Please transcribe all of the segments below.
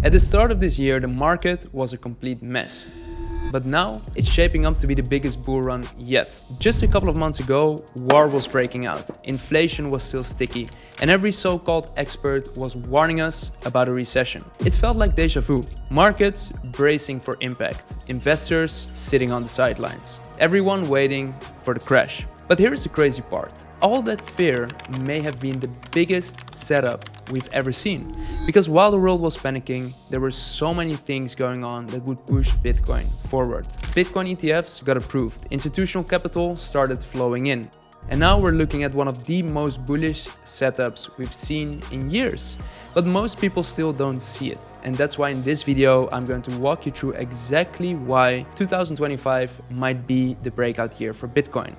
At the start of this year, the market was a complete mess. But now, it's shaping up to be the biggest bull run yet. Just a couple of months ago, war was breaking out, inflation was still sticky, and every so-called expert was warning us about a recession. It felt like déjà vu. Markets bracing for impact, investors sitting on the sidelines, everyone waiting for the crash. But here's the crazy part. All that fear may have been the biggest setup we've ever seen. Because while the world was panicking, there were so many things going on that would push Bitcoin forward. Bitcoin ETFs got approved, institutional capital started flowing in. And now we're looking at one of the most bullish setups we've seen in years. But most people still don't see it. And that's why in this video, I'm going to walk you through exactly why 2025 might be the breakout year for Bitcoin.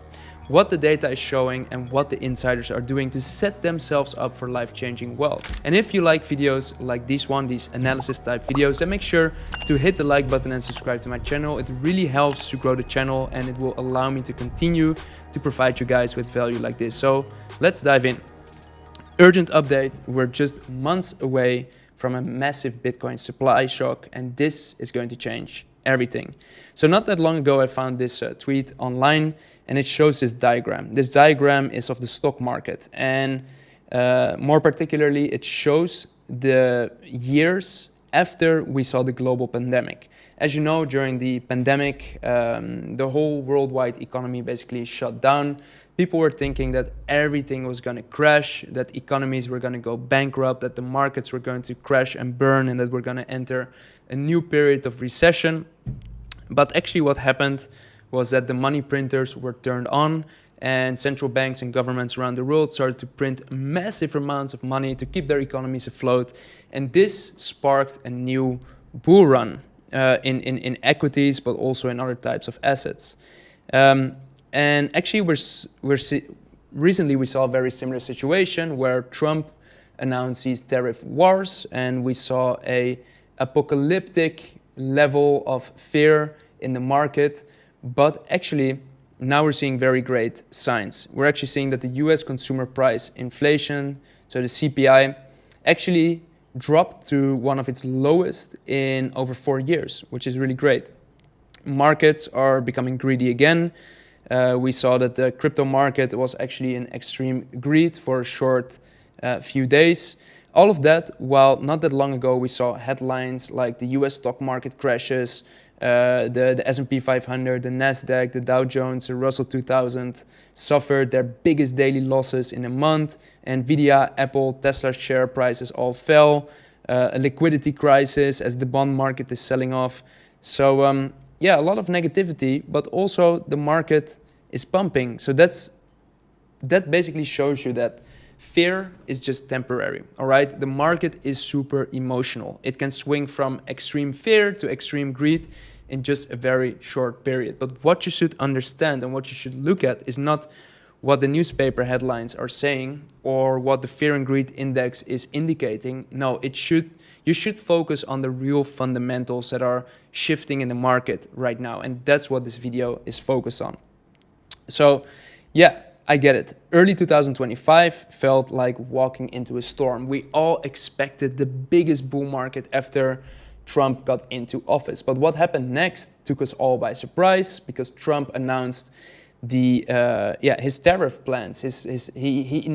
What the data is showing and what the insiders are doing to set themselves up for life-changing wealth. And if you like videos like this one, these analysis type videos, then make sure to hit the like button and subscribe to my channel. It really helps to grow the channel and it will allow me to continue to provide you guys with value like this. So let's dive in. Urgent update, we're just months away from a massive Bitcoin supply shock, and this is going to change everything. So not that long ago, I found this tweet online, and it shows this diagram. This diagram is of the stock market, and more particularly, it shows the years after we saw the global pandemic. As you know, during the pandemic, the whole worldwide economy basically shut down. People were thinking that everything was going to crash, that economies were going to go bankrupt, that the markets were going to crash and burn, and that we're going to enter a new period of recession. But actually what happened was that the money printers were turned on and central banks and governments around the world started to print massive amounts of money to keep their economies afloat. And this sparked a new bull run in equities, but also in other types of assets. And actually, recently we saw a very similar situation where Trump announced these tariff wars, and we saw a apocalyptic level of fear in the market. But actually, now we're seeing very great signs. We're actually seeing that the US consumer price inflation, so the CPI, actually dropped to one of its lowest in over 4 years, which is really great. Markets are becoming greedy again. We saw that the crypto market was actually in extreme greed for a short few days. All of that, while not that long ago we saw headlines like the US stock market crashes, the S&P 500, the Nasdaq, the Dow Jones, the Russell 2000 suffered their biggest daily losses in a month. Nvidia, Apple, Tesla share prices all fell. A liquidity crisis as the bond market is selling off. So yeah, a lot of negativity, but also the market is pumping. So that basically shows you that fear is just temporary, all right? The market is super emotional. It can swing from extreme fear to extreme greed in just a very short period. But what you should understand and what you should look at is not what the newspaper headlines are saying or what the fear and greed index is indicating. No, you should focus on the real fundamentals that are shifting in the market right now. And that's what this video is focused on. So yeah, I get it. Early 2025 felt like walking into a storm. We all expected the biggest bull market after Trump got into office. But what happened next took us all by surprise because Trump announced his tariff plans. He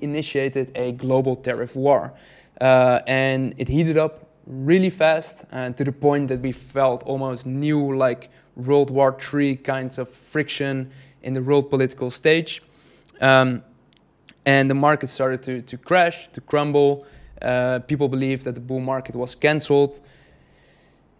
initiated a global tariff war. And it heated up really fast to the point that we felt almost new, like World War III kinds of friction in the world political stage. And the market started to crash, to crumble. People believed that the bull market was cancelled.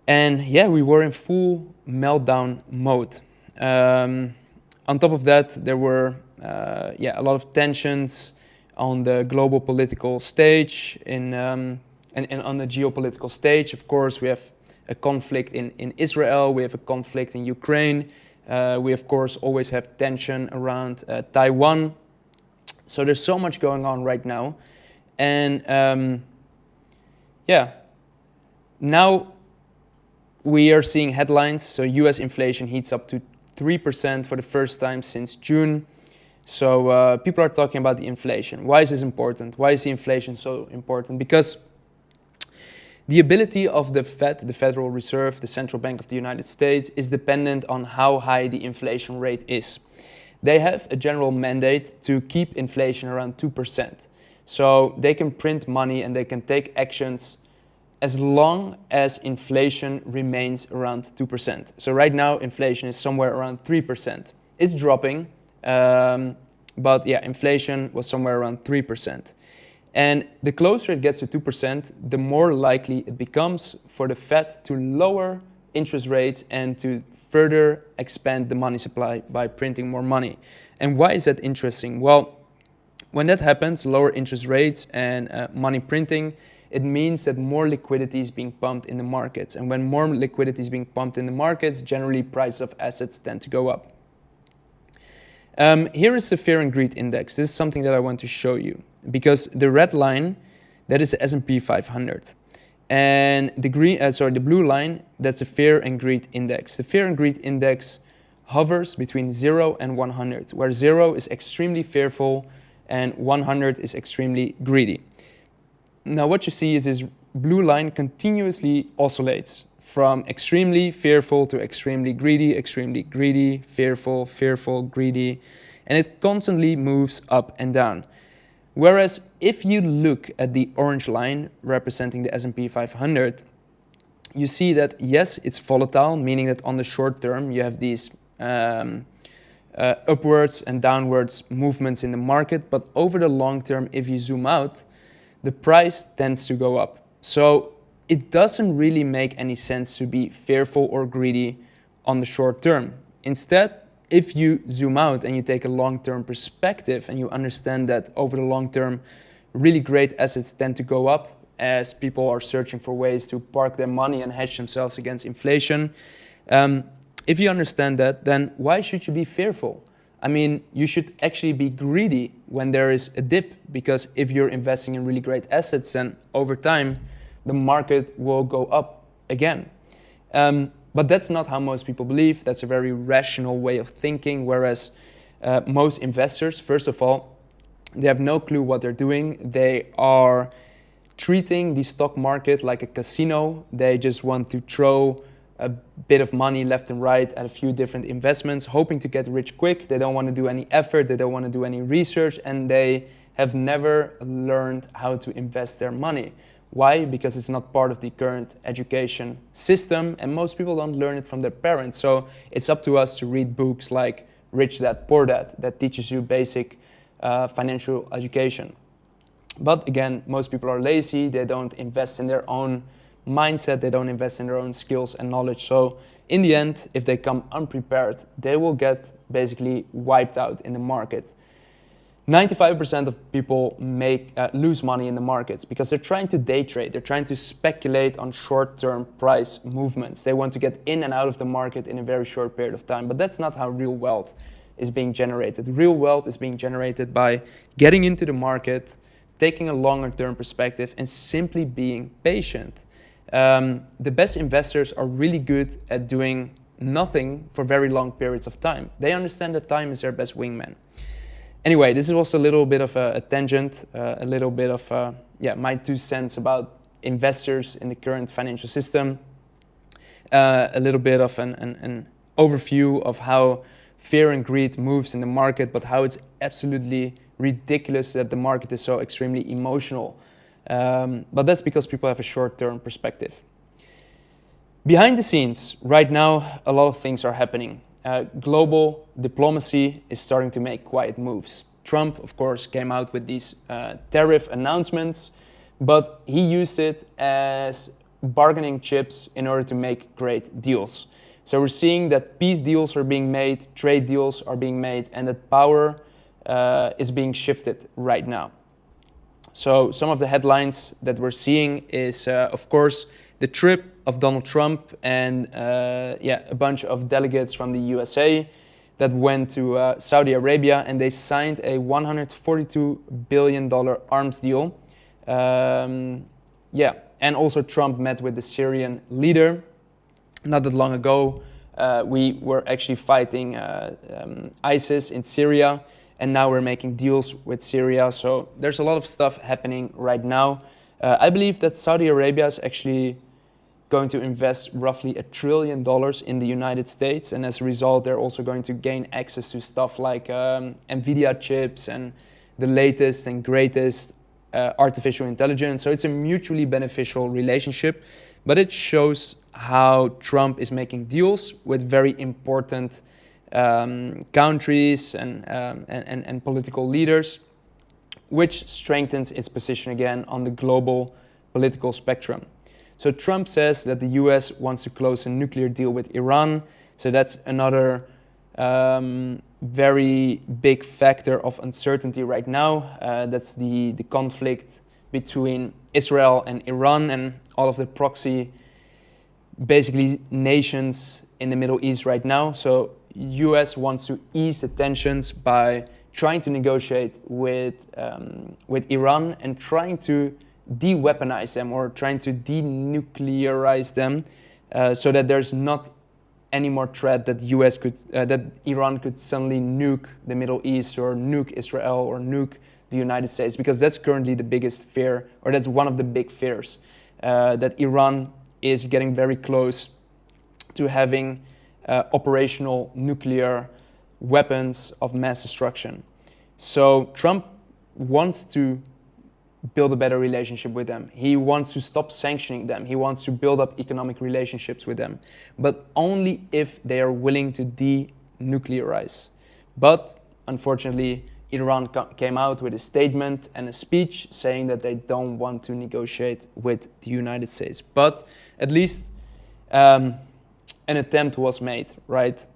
And yeah, we were in full meltdown mode. On top of that, there were a lot of tensions on the global political stage and on the geopolitical stage. Of course, we have a conflict in Israel, we have a conflict in Ukraine, we of course always have tension around Taiwan. So there's so much going on right now. And now we are seeing headlines. So US inflation heats up to 3% for the first time since June. So people are talking about the inflation. Why is this important? Why is the inflation so important? Because The ability of the Fed, the Federal Reserve, the Central Bank of the United States, is dependent on how high the inflation rate is. They have a general mandate to keep inflation around 2%. So they can print money and they can take actions as long as inflation remains around 2%. So right now, inflation is somewhere around 3%. It's dropping, but yeah, inflation was somewhere around 3%. And the closer it gets to 2%, the more likely it becomes for the Fed to lower interest rates and to further expand the money supply by printing more money. And why is that interesting? Well, when that happens, lower interest rates and money printing, it means that more liquidity is being pumped in the markets. And when more liquidity is being pumped in the markets, generally prices of assets tend to go up. Here is the Fear and Greed Index. This is something that I want to show you, because the red line, that is the S&P 500. And the blue line, that's the Fear and Greed Index. The Fear and Greed Index hovers between 0 and 100, where 0 is extremely fearful and 100 is extremely greedy. Now what you see is this blue line continuously oscillates from extremely fearful to extremely greedy, fearful, fearful, greedy, and it constantly moves up and down. Whereas if you look at the orange line representing the S&P 500, you see that yes, it's volatile, meaning that on the short term you have these upwards and downwards movements in the market, but over the long term, if you zoom out, the price tends to go up. So it doesn't really make any sense to be fearful or greedy on the short term. Instead, if you zoom out and you take a long-term perspective and you understand that over the long term, really great assets tend to go up as people are searching for ways to park their money and hedge themselves against inflation. If you understand that, then why should you be fearful? I mean, you should actually be greedy when there is a dip, because if you're investing in really great assets, then over time, the market will go up again. But that's not how most people believe. That's a very rational way of thinking, whereas most investors, first of all, they have no clue what they're doing. They are treating the stock market like a casino. They just want to throw a bit of money left and right at a few different investments, hoping to get rich quick. They don't want to do any effort. They don't want to do any research, and they have never learned how to invest their money. Why? Because it's not part of the current education system, and most people don't learn it from their parents. So it's up to us to read books like Rich Dad, Poor Dad that teaches you basic financial education. But again, most people are lazy. They don't invest in their own mindset. They don't invest in their own skills and knowledge. So in the end, if they come unprepared, they will get basically wiped out in the market. 95% of people lose money in the markets because they're trying to day trade. They're trying to speculate on short-term price movements. They want to get in and out of the market in a very short period of time. But that's not how real wealth is being generated. Real wealth is being generated by getting into the market, taking a longer-term perspective, and simply being patient. The best investors are really good at doing nothing for very long periods of time. They understand that time is their best wingman. Anyway, this was a little bit of a tangent, a little bit of my 2 cents about investors in the current financial system, a little bit of an overview of how fear and greed moves in the market, but how it's absolutely ridiculous that the market is so extremely emotional. But that's because people have a short-term perspective. Behind the scenes, right now, a lot of things are happening. Global diplomacy is starting to make quiet moves. Trump, of course, came out with these tariff announcements, but he used it as bargaining chips in order to make great deals. So we're seeing that peace deals are being made, trade deals are being made, and that power is being shifted right now. So some of the headlines that we're seeing is, of course, the trip of Donald Trump and a bunch of delegates from the USA that went to Saudi Arabia, and they signed a $142 billion arms deal. And also Trump met with the Syrian leader. Not that long ago, we were actually fighting ISIS in Syria, and now we're making deals with Syria. So there's a lot of stuff happening right now. I believe that Saudi Arabia is actually going to invest roughly $1 trillion in the United States, and as a result, they're also going to gain access to stuff like NVIDIA chips and the latest and greatest artificial intelligence. So it's a mutually beneficial relationship, but it shows how Trump is making deals with very important countries and political leaders, which strengthens its position again on the global political spectrum. So Trump says that the US wants to close a nuclear deal with Iran. So that's another very big factor of uncertainty right now. That's the conflict between Israel and Iran and all of the proxy, basically, nations in the Middle East right now. So US wants to ease the tensions by trying to negotiate with Iran and trying to de-weaponize them or trying to denuclearize them, so that there's not any more threat that that Iran could suddenly nuke the Middle East or nuke Israel or nuke the United States, because that's currently the biggest fear, or that's one of the big fears, that Iran is getting very close to having operational nuclear weapons of mass destruction. So Trump wants to build a better relationship with them. He wants to stop sanctioning them. He wants to build up economic relationships with them, but only if they are willing to denuclearize. But unfortunately, Iran came out with a statement and a speech saying that they don't want to negotiate with the United States. But at least an attempt was made, right?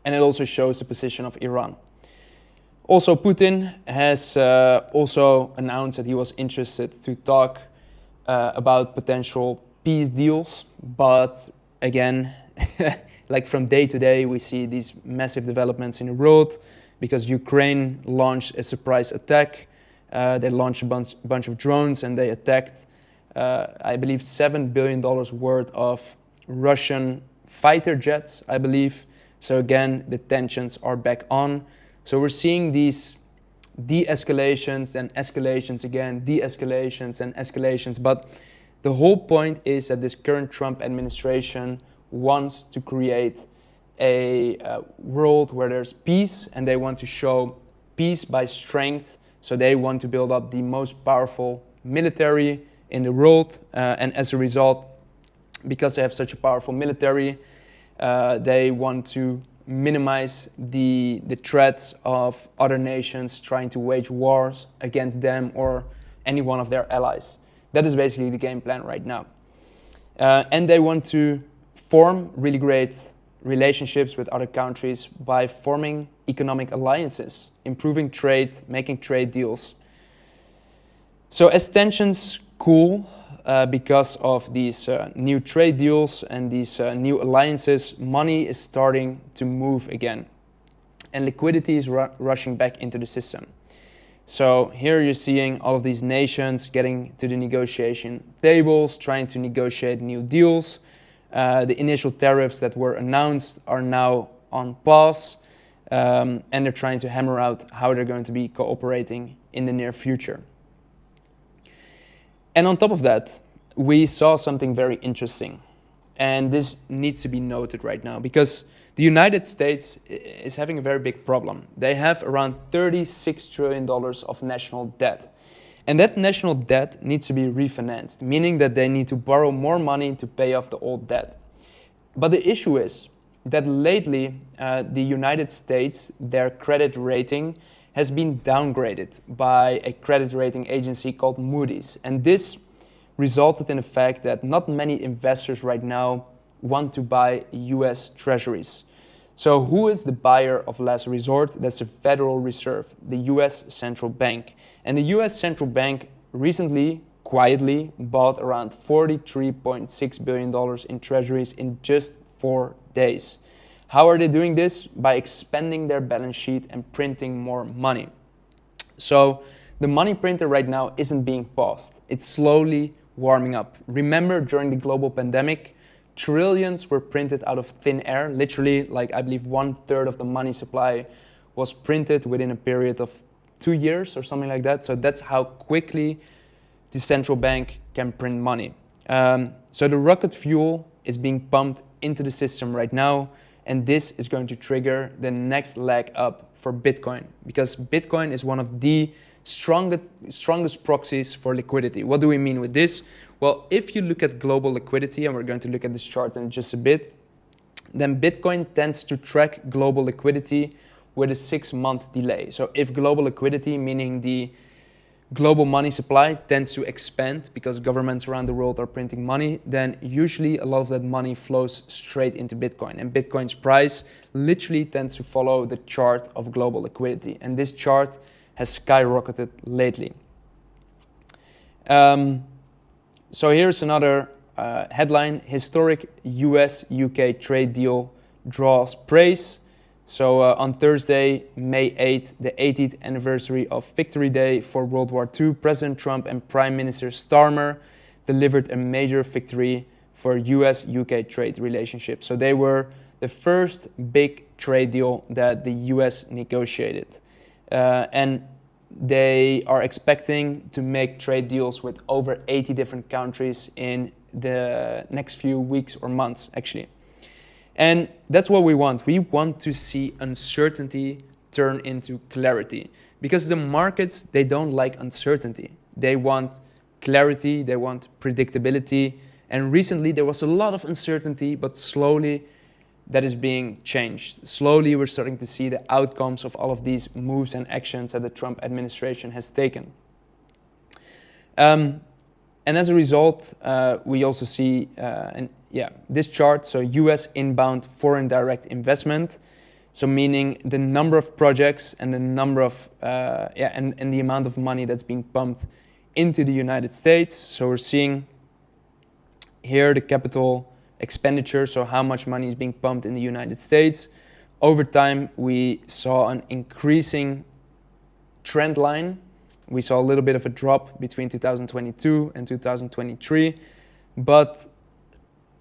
And it also shows the position of Iran. Also, Putin has also announced that he was interested to talk about potential peace deals. But again, like from day to day, we see these massive developments in the world because Ukraine launched a surprise attack. They launched a bunch of drones and they attacked, I believe, $7 billion worth of Russian fighter jets, I believe. So again, the tensions are back on. So we're seeing these de-escalations and escalations again, de-escalations and escalations. But the whole point is that this current Trump administration wants to create a world where there's peace, and they want to show peace by strength. So they want to build up the most powerful military in the world. And as a result, because they have such a powerful military, they want to minimize the threats of other nations trying to wage wars against them or any one of their allies. That is basically the game plan right now. And they want to form really great relationships with other countries by forming economic alliances, improving trade, making trade deals. So as tensions cool, because of these new trade deals and these new alliances, money is starting to move again. And liquidity is rushing back into the system. So here you're seeing all of these nations getting to the negotiation tables, trying to negotiate new deals. The initial tariffs that were announced are now on pause, and they're trying to hammer out how they're going to be cooperating in the near future. And on top of that, we saw something very interesting. And this needs to be noted right now because the United States is having a very big problem. They have around $36 trillion of national debt. And that national debt needs to be refinanced, meaning that they need to borrow more money to pay off the old debt. But the issue is that lately, the United States, their credit rating has been downgraded by a credit rating agency called Moody's. And this resulted in the fact that not many investors right now want to buy US treasuries. So who is the buyer of last resort? That's the Federal Reserve, the US Central Bank. And the US Central Bank recently, quietly, bought around $43.6 billion in treasuries in just 4 days. How are they doing this? By expanding their balance sheet and printing more money. So the money printer right now isn't being paused. It's slowly warming up. Remember, during the global pandemic, trillions were printed out of thin air. Literally, like I believe 1/3 of the money supply was printed within a period of 2 years or something like that. So that's how quickly the central bank can print money. So the rocket fuel is being pumped into the system right now, and this is going to trigger the next leg up for Bitcoin, because Bitcoin is one of the strongest proxies for liquidity. What do we mean with this? Well, if you look at global liquidity, and we're going to look at this chart in just a bit, then Bitcoin tends to track global liquidity with a 6-month delay. So if global liquidity, meaning the global money supply, tends to expand because governments around the world are printing money, then usually a lot of that money flows straight into Bitcoin. And Bitcoin's price literally tends to follow the chart of global liquidity. And this chart has skyrocketed lately. So here's another headline: historic US-UK trade deal draws praise. So on Thursday, May 8th, the 80th anniversary of Victory Day for World War II, President Trump and Prime Minister Starmer delivered a major victory for US-UK trade relationship. So they were the first big trade deal that the US negotiated. And they are expecting to make trade deals with over 80 different countries in the next few weeks or months, actually. And that's what we want. We want to see uncertainty turn into clarity, because the markets, they don't like uncertainty. They want clarity, they want predictability. And recently there was a lot of uncertainty, but slowly that is being changed. Slowly we're starting to see the outcomes of all of these moves and actions that the Trump administration has taken. And as a result, we also see this chart, so US inbound foreign direct investment, so meaning the number of projects and the number of and the amount of money that's being pumped into the United States. So we're seeing here the capital expenditure, so how much money is being pumped in the United States. Over time, we saw an increasing trend line. We saw a little bit of a drop between 2022 and 2023, but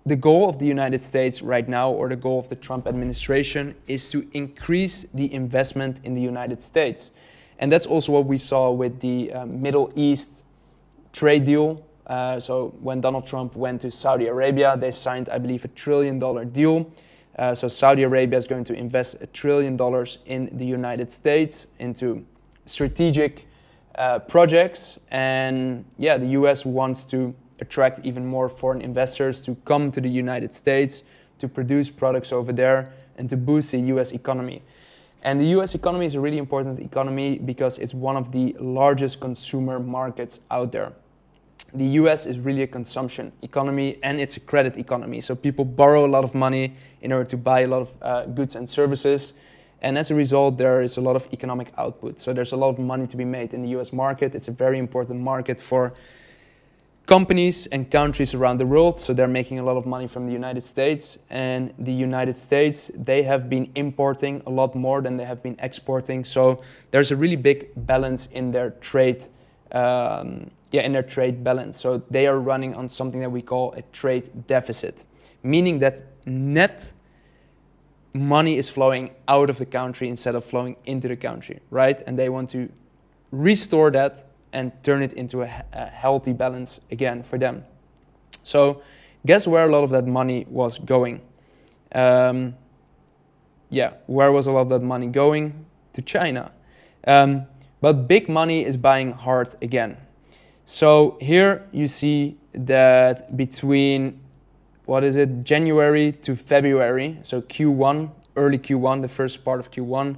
the goal of the United States right now, or the goal of the Trump administration, is to increase the investment in the United States. And that's also what we saw with the Middle East trade deal. So when Donald Trump went to Saudi Arabia, they signed, I believe, $1 trillion deal. So Saudi Arabia is going to invest $1 trillion in the United States into strategic projects. And yeah, the US wants to attract even more foreign investors to come to the United States, to produce products over there, and to boost the US economy. And the US economy is a really important economy because it's one of the largest consumer markets out there. The US is really a consumption economy, and it's a credit economy. So people borrow a lot of money in order to buy a lot of goods and services. And as a result, there is a lot of economic output. So there's a lot of money to be made in the US market. It's a very important market for companies and countries around the world. So they're making a lot of money from the United States. And the United States, they have been importing a lot more than they have been exporting. So there's a really big balance in their trade in their trade balance. So they are running on something that we call a trade deficit, meaning that net money is flowing out of the country instead of flowing into the country, right? And they want to restore that and turn it into a healthy balance again for them. So guess where a lot of that money was going? Where was a lot of that money going? To China. But big money is buying hard again. So here you see that between, January to February, so Q1, early Q1, the first part of Q1,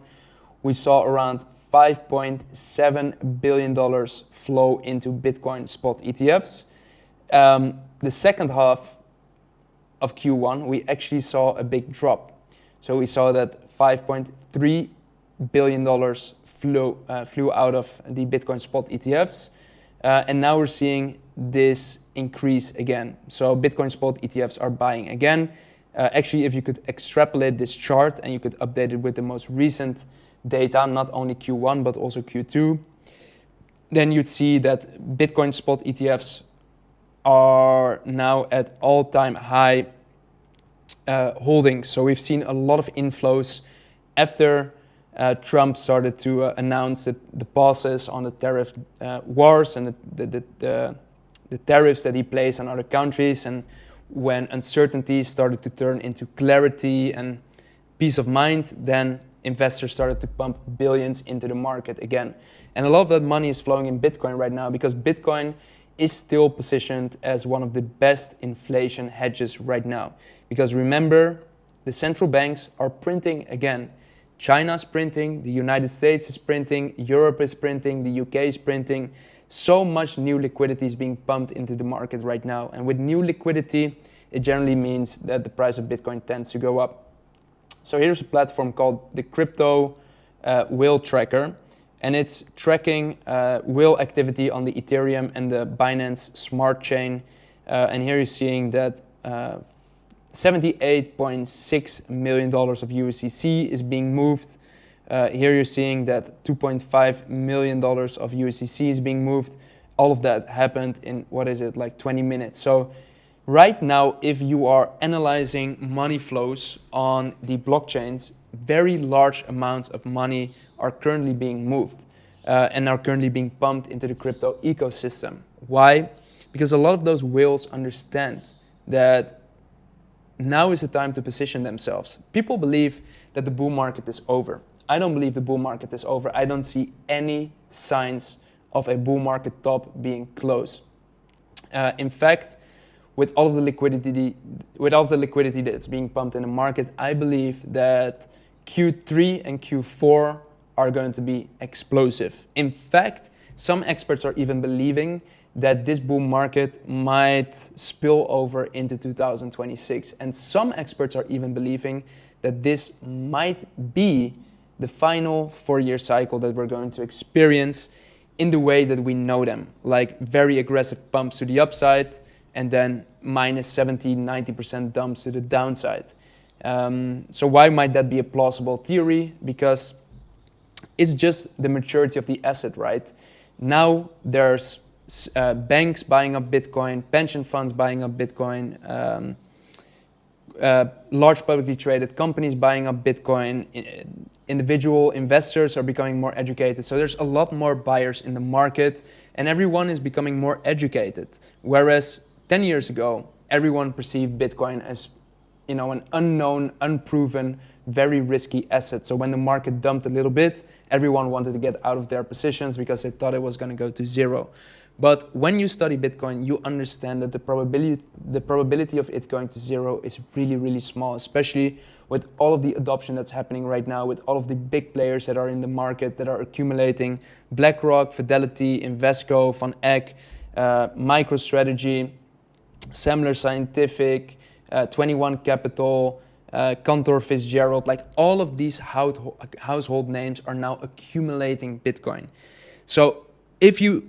we saw around $5.7 billion flow into Bitcoin spot ETFs. The second half of Q1, we actually saw a big drop. So we saw that $5.3 billion flew out of the Bitcoin spot ETFs. And now we're seeing this increase again. So Bitcoin spot ETFs are buying again. Actually, if you could extrapolate this chart and you could update it with the most recent data, not only Q1, but also Q2, then you'd see that Bitcoin spot ETFs are now at all-time high holdings. So we've seen a lot of inflows after Trump started to announce the pauses on the tariff wars and the tariffs that he placed on other countries, and when uncertainty started to turn into clarity and peace of mind, then investors started to pump billions into the market again. And a lot of that money is flowing in Bitcoin right now because Bitcoin is still positioned as one of the best inflation hedges right now. Because remember, the central banks are printing again. China's printing, the United States is printing, Europe is printing, the UK is printing. So much new liquidity is being pumped into the market right now. And with new liquidity, it generally means that the price of Bitcoin tends to go up. So here's a platform called the 𝗗𝗶𝘀𝗰𝗹 tracker, and it's tracking whale activity on the Ethereum and the Binance Smart Chain. And here you're seeing that $78.6 million of USDC is being moved. Here you're seeing that $2.5 million of USDC is being moved. All of that happened in, like 20 minutes. So right now, if you are analyzing money flows on the blockchains, very large amounts of money are currently being moved and are currently being pumped into the crypto ecosystem. Why? Because a lot of those whales understand that now is the time to position themselves. People believe that the bull market is over. I don't believe the bull market is over. I don't see any signs of a bull market top being close. In fact, with all of the liquidity that's being pumped in the market, I believe that Q3 and Q4 are going to be explosive. In fact, some experts are even believing that this bull market might spill over into 2026. And some experts are even believing that this might be the final 4-year cycle that we're going to experience in the way that we know them, like very aggressive pumps to the upside and then minus 70, 90% dumps to the downside. So why might that be a plausible theory? Because it's just the maturity of the asset, right? Now there's banks buying up Bitcoin, pension funds buying up Bitcoin, large publicly traded companies buying up Bitcoin, individual investors are becoming more educated. So there's a lot more buyers in the market and everyone is becoming more educated. Whereas 10 years ago, everyone perceived Bitcoin as, an unknown, unproven, very risky asset. So when the market dumped a little bit, everyone wanted to get out of their positions because they thought it was going to go to zero. But when you study Bitcoin, you understand that the probability of it going to zero is really, really small, especially with all of the adoption that's happening right now, with all of the big players that are in the market that are accumulating: BlackRock, Fidelity, Invesco, Van Eck, MicroStrategy, Semler Scientific, 21 Capital, Cantor Fitzgerald. Like all of these household names are now accumulating Bitcoin. So if you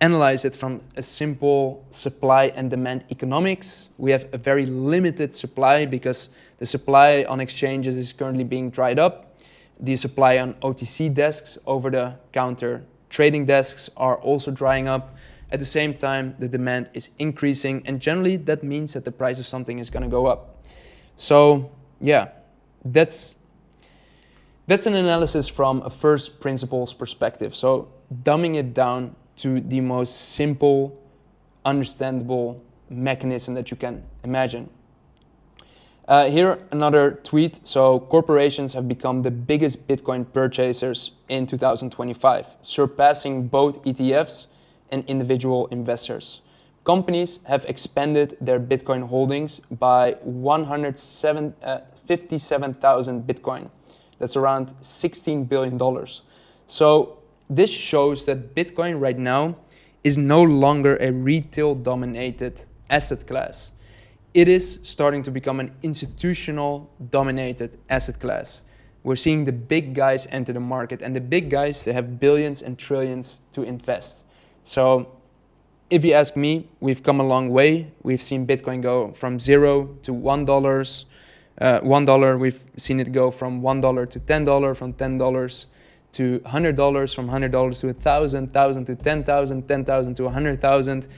analyze it from a simple supply and demand economics, we have a very limited supply because the supply on exchanges is currently being dried up. The supply on OTC desks, over-the-counter trading desks, are also drying up. At the same time, the demand is increasing, and generally that means that the price of something is going to go up. So yeah, that's an analysis from a first principles perspective. So dumbing it down to the most simple, understandable mechanism that you can imagine. Here another tweet. So corporations have become the biggest Bitcoin purchasers in 2025, surpassing both ETFs and individual investors. Companies have expanded their Bitcoin holdings by 157,000 Bitcoin. That's around $16 billion. So this shows that Bitcoin right now is no longer a retail-dominated asset class. It is starting to become an institutional-dominated asset class. We're seeing the big guys enter the market, and the big guys, they have billions and trillions to invest. So if you ask me, we've come a long way. We've seen Bitcoin go from $0 to $1. $1, we've seen it go from $1 to $10, from $10 to $100, from $100 to $1,000, $1,000 to $10,000, $10,000 to $100,000.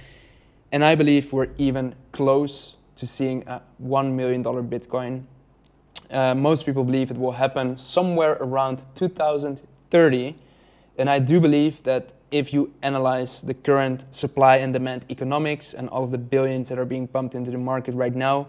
And I believe we're even close to seeing a $1 million Bitcoin Most people believe it will happen somewhere around 2030. And I do believe that if you analyze the current supply and demand economics and all of the billions that are being pumped into the market right now,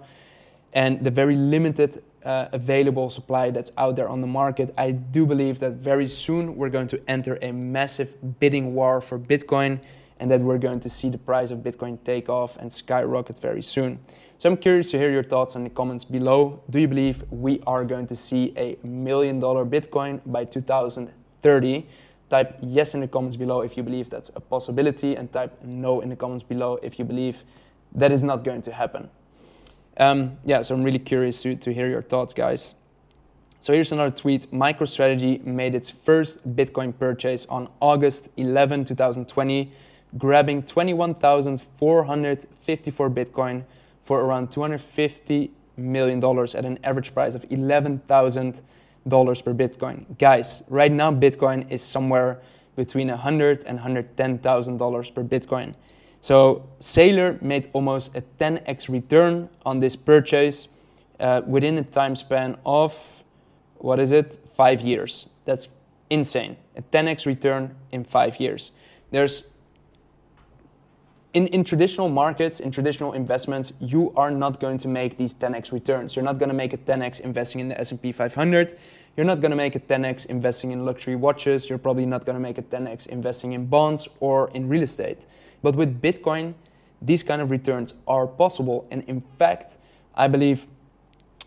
and the very limited available supply that's out there on the market, I do believe that very soon we're going to enter a massive bidding war for Bitcoin, and that we're going to see the price of Bitcoin take off and skyrocket very soon. So I'm curious to hear your thoughts in the comments below. Do you believe we are going to see a $1 million Bitcoin by 2030? Type yes in the comments below if you believe that's a possibility, and type no in the comments below if you believe that is not going to happen. So I'm really curious to hear your thoughts, guys. So here's another tweet. MicroStrategy made its first Bitcoin purchase on August 11, 2020, grabbing 21,454 Bitcoin for around $250 million at an average price of $11,000 per Bitcoin. Guys, right now Bitcoin is somewhere between $100,000 and $110,000 per Bitcoin. So Saylor made almost a 10x return on this purchase within a time span of, 5 years. That's insane. A 10x return in 5 years. There's in traditional markets, in traditional investments, you are not going to make these 10x returns. You're not going to make a 10x investing in the S&P 500. You're not going to make a 10x investing in luxury watches. You're probably not going to make a 10x investing in bonds or in real estate. But with Bitcoin, these kind of returns are possible. And in fact, I believe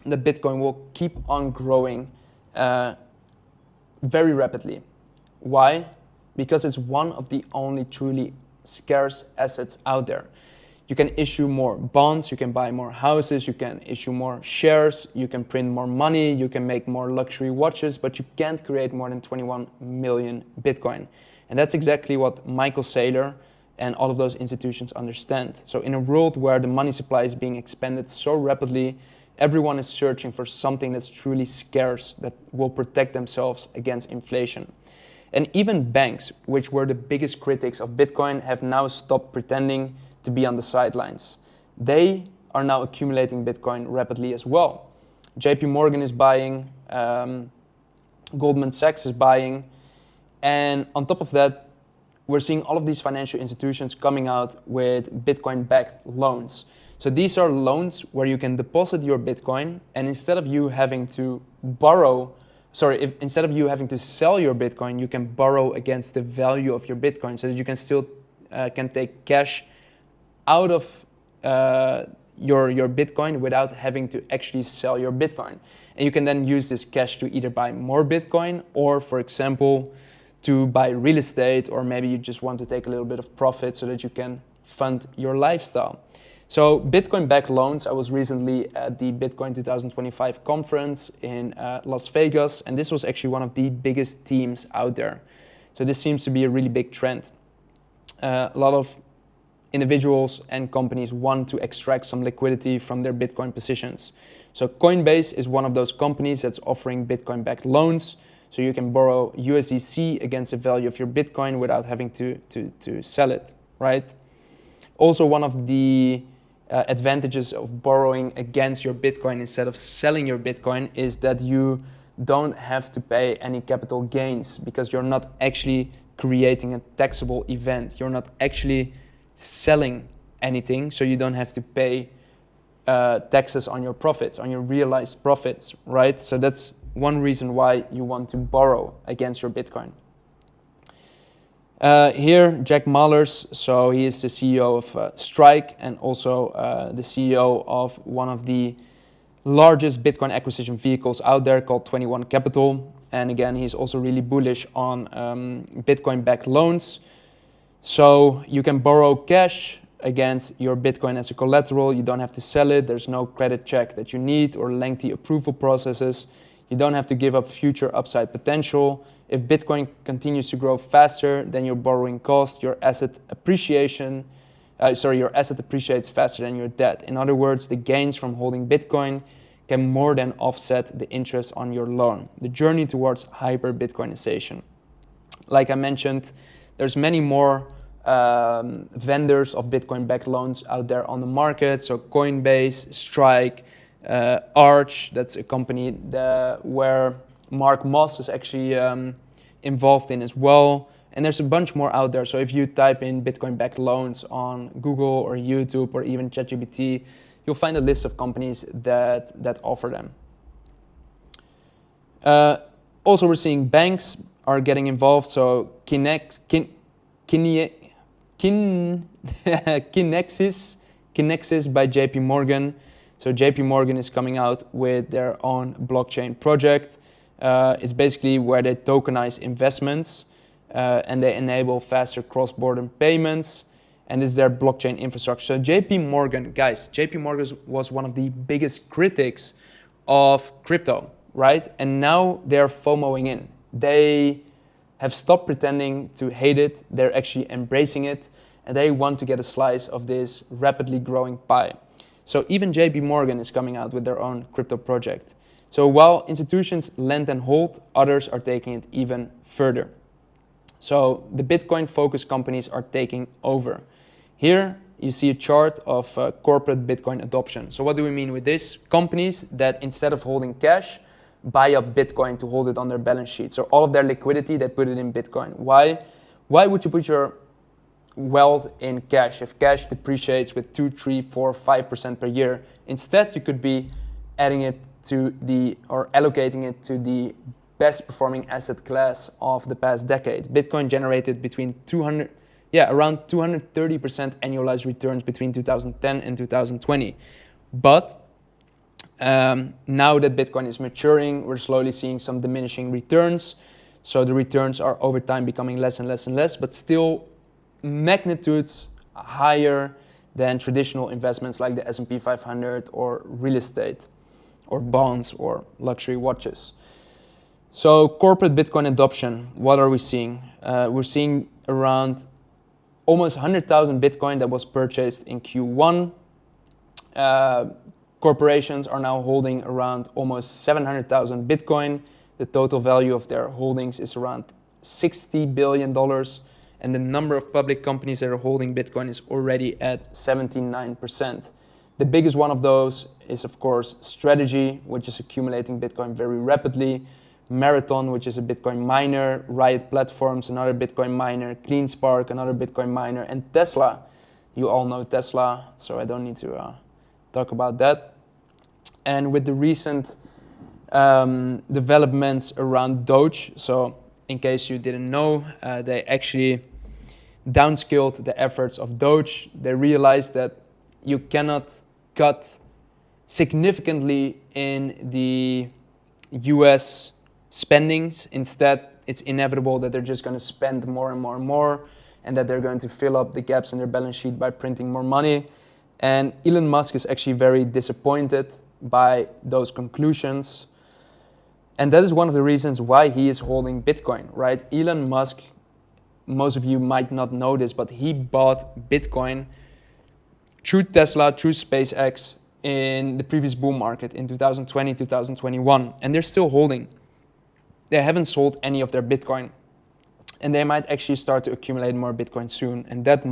that Bitcoin will keep on growing very rapidly. Why? Because it's one of the only truly scarce assets out there. You can issue more bonds, you can buy more houses, you can issue more shares, you can print more money, you can make more luxury watches, but you can't create more than 21 million Bitcoin. And that's exactly what Michael Saylor and all of those institutions understand. So in a world where the money supply is being expanded so rapidly, everyone is searching for something that's truly scarce that will protect themselves against inflation. And even banks, which were the biggest critics of Bitcoin, have now stopped pretending to be on the sidelines. They are now accumulating Bitcoin rapidly as well. JP Morgan is buying, Goldman Sachs is buying, and on top of that, we're seeing all of these financial institutions coming out with Bitcoin-backed loans. So these are loans where you can deposit your Bitcoin, and instead of you having to instead of you having to sell your Bitcoin, you can borrow against the value of your Bitcoin, so that you can still can take cash out of your Bitcoin without having to actually sell your Bitcoin. And you can then use this cash to either buy more Bitcoin or, for example, to buy real estate, or maybe you just want to take a little bit of profit so that you can fund your lifestyle. So Bitcoin-backed loans, I was recently at the Bitcoin 2025 conference in Las Vegas, and this was actually one of the biggest teams out there. So this seems to be a really big trend. A lot of individuals and companies want to extract some liquidity from their Bitcoin positions. So Coinbase is one of those companies that's offering Bitcoin-backed loans. So you can borrow USDC against the value of your Bitcoin without having to sell it, right? Also, one of the advantages of borrowing against your Bitcoin instead of selling your Bitcoin is that you don't have to pay any capital gains, because you're not actually creating a taxable event. You're not actually selling anything, so you don't have to pay taxes on your profits, on your realized profits, right? So that's one reason why you want to borrow against your Bitcoin. Here, Jack Mallers, so he is the CEO of Strike and also the CEO of one of the largest Bitcoin acquisition vehicles out there called 21 Capital. And again, he's also really bullish on Bitcoin-backed loans. So you can borrow cash against your Bitcoin as a collateral. You don't have to sell it. There's no credit check that you need or lengthy approval processes. You don't have to give up future upside potential. If Bitcoin continues to grow faster than your borrowing cost, your asset appreciates faster than your debt. In other words, the gains from holding Bitcoin can more than offset the interest on your loan. The journey towards hyper-Bitcoinization. Like I mentioned, there's many more vendors of Bitcoin-backed loans out there on the market. So Coinbase, Strike, Arch, that's a company where Mark Moss is actually involved in as well. And there's a bunch more out there. So if you type in Bitcoin-backed loans on Google or YouTube or even ChatGPT, you'll find a list of companies that offer them. Also, we're seeing banks are getting involved. So Kinexys by JP Morgan. So JP Morgan is coming out with their own blockchain project. It's basically where they tokenize investments and they enable faster cross-border payments. And this is their blockchain infrastructure. So JP Morgan, guys, JP Morgan was one of the biggest critics of crypto, right? And now they're FOMOing in. They have stopped pretending to hate it. They're actually embracing it. And they want to get a slice of this rapidly growing pie. So even JP Morgan is coming out with their own crypto project. So while institutions lend and hold, others are taking it even further. So the Bitcoin-focused companies are taking over. Here you see a chart of corporate Bitcoin adoption. So what do we mean with this? Companies that instead of holding cash, buy up Bitcoin to hold it on their balance sheet. So all of their liquidity, they put it in Bitcoin. Why? Why would you put your wealth in cash if cash depreciates with 2, 3, 4, 5% per year? Instead, you could be adding it to or allocating it to the best performing asset class of the past decade. Bitcoin generated around 230% annualized returns between 2010 and 2020. But now that Bitcoin is maturing, we're slowly seeing some diminishing returns. So the returns are over time becoming less and less and less, but still magnitudes higher than traditional investments like the S&P 500 or real estate or bonds or luxury watches. So corporate Bitcoin adoption, what are we seeing? We're seeing around almost 100,000 Bitcoin that was purchased in Q1. Corporations are now holding around almost 700,000 Bitcoin. The total value of their holdings is around $60 billion. And the number of public companies that are holding Bitcoin is already at 79%. The biggest one of those is, of course, Strategy, which is accumulating Bitcoin very rapidly. Marathon, which is a Bitcoin miner. Riot Platforms, another Bitcoin miner. CleanSpark, another Bitcoin miner. And Tesla. You all know Tesla, so I don't need to talk about that. And with the recent developments around Doge, so in case you didn't know, they actually downscaled the efforts of Doge. They realized that you cannot cut significantly in the US spendings. Instead, it's inevitable that they're just going to spend more and more and more, and that they're going to fill up the gaps in their balance sheet by printing more money. And Elon Musk is actually very disappointed by those conclusions. And that is one of the reasons why he is holding Bitcoin, right? Elon Musk, most of you might not know this, but he bought Bitcoin through Tesla, through SpaceX in the previous bull market in 2020, 2021. And they're still holding. They haven't sold any of their Bitcoin. And they might actually start to accumulate more Bitcoin soon. And that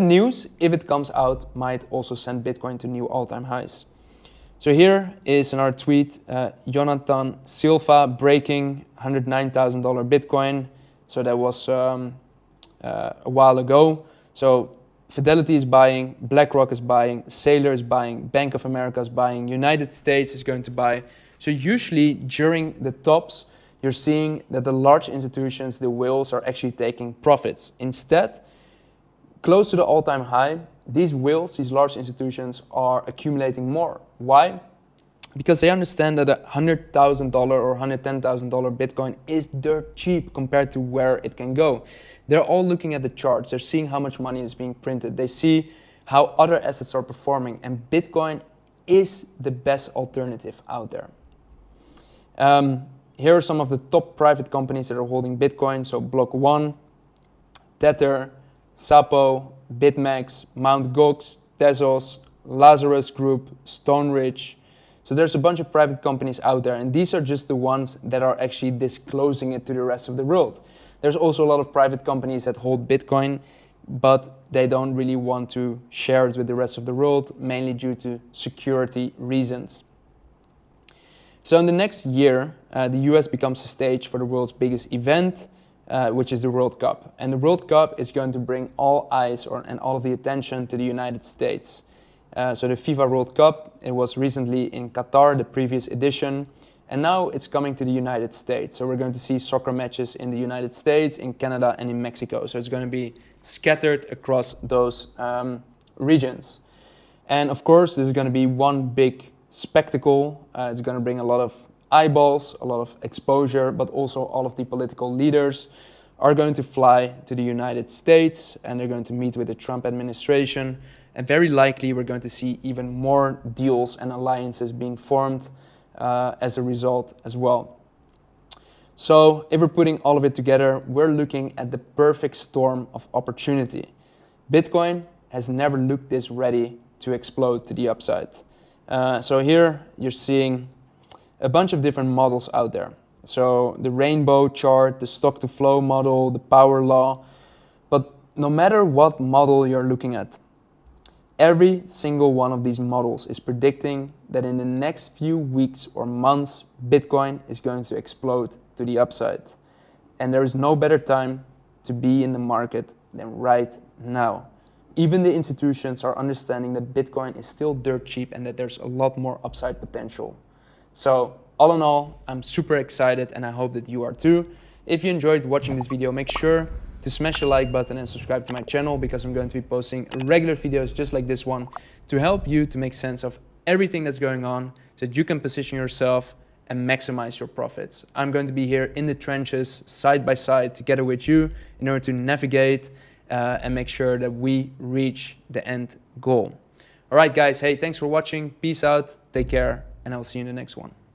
news, if it comes out, might also send Bitcoin to new all-time highs. So here is another tweet, 𝗗𝗶𝘀𝗰𝗹 breaking $109,000 Bitcoin. So that was a while ago. So Fidelity is buying, BlackRock is buying, Saylor is buying, Bank of America is buying, United States is going to buy. So usually during the tops, you're seeing that the large institutions, the whales, are actually taking profits. Instead, close to the all-time high, these whales, these large institutions, are accumulating more. Why? Because they understand that a $100,000 or $110,000 Bitcoin is dirt cheap compared to where it can go. They're all looking at the charts. They're seeing how much money is being printed. They see how other assets are performing. And Bitcoin is the best alternative out there. Here are some of the top private companies that are holding Bitcoin. So Block 1, Tether, Sapo, BitMEX, Mt. Gox, Tezos, Lazarus Group, Stone Ridge. So there's a bunch of private companies out there, and these are just the ones that are actually disclosing it to the rest of the world. There's also a lot of private companies that hold Bitcoin but they don't really want to share it with the rest of the world, mainly due to security reasons. So in the next year, the US becomes the stage for the world's biggest event, which is the World Cup. And the World Cup is going to bring all eyes and all of the attention to the United States. So the FIFA World Cup, it was recently in Qatar, the previous edition, and now it's coming to the United States. So we're going to see soccer matches in the United States, in Canada, and in Mexico. So it's going to be scattered across those regions. And of course, this is going to be one big spectacle. It's going to bring a lot of eyeballs, a lot of exposure, but also all of the political leaders are going to fly to the United States, and they're going to meet with the Trump administration. And very likely, we're going to see even more deals and alliances being formed as a result as well. So if we're putting all of it together, we're looking at the perfect storm of opportunity. Bitcoin has never looked this ready to explode to the upside. So here you're seeing a bunch of different models out there. So the rainbow chart, the stock to flow model, the power law. But no matter what model you're looking at, every single one of these models is predicting that in the next few weeks or months, Bitcoin is going to explode to the upside. And there is no better time to be in the market than right now. Even the institutions are understanding that Bitcoin is still dirt cheap and that there's a lot more upside potential. So all in all, I'm super excited and I hope that you are too. If you enjoyed watching this video, make sure to smash the like button and subscribe to my channel, because I'm going to be posting regular videos just like this one to help you to make sense of everything that's going on so that you can position yourself and maximize your profits. I'm going to be here in the trenches, side by side, together with you in order to navigate and make sure that we reach the end goal. All right, guys. Hey, thanks for watching. Peace out. Take care. And I'll see you in the next one.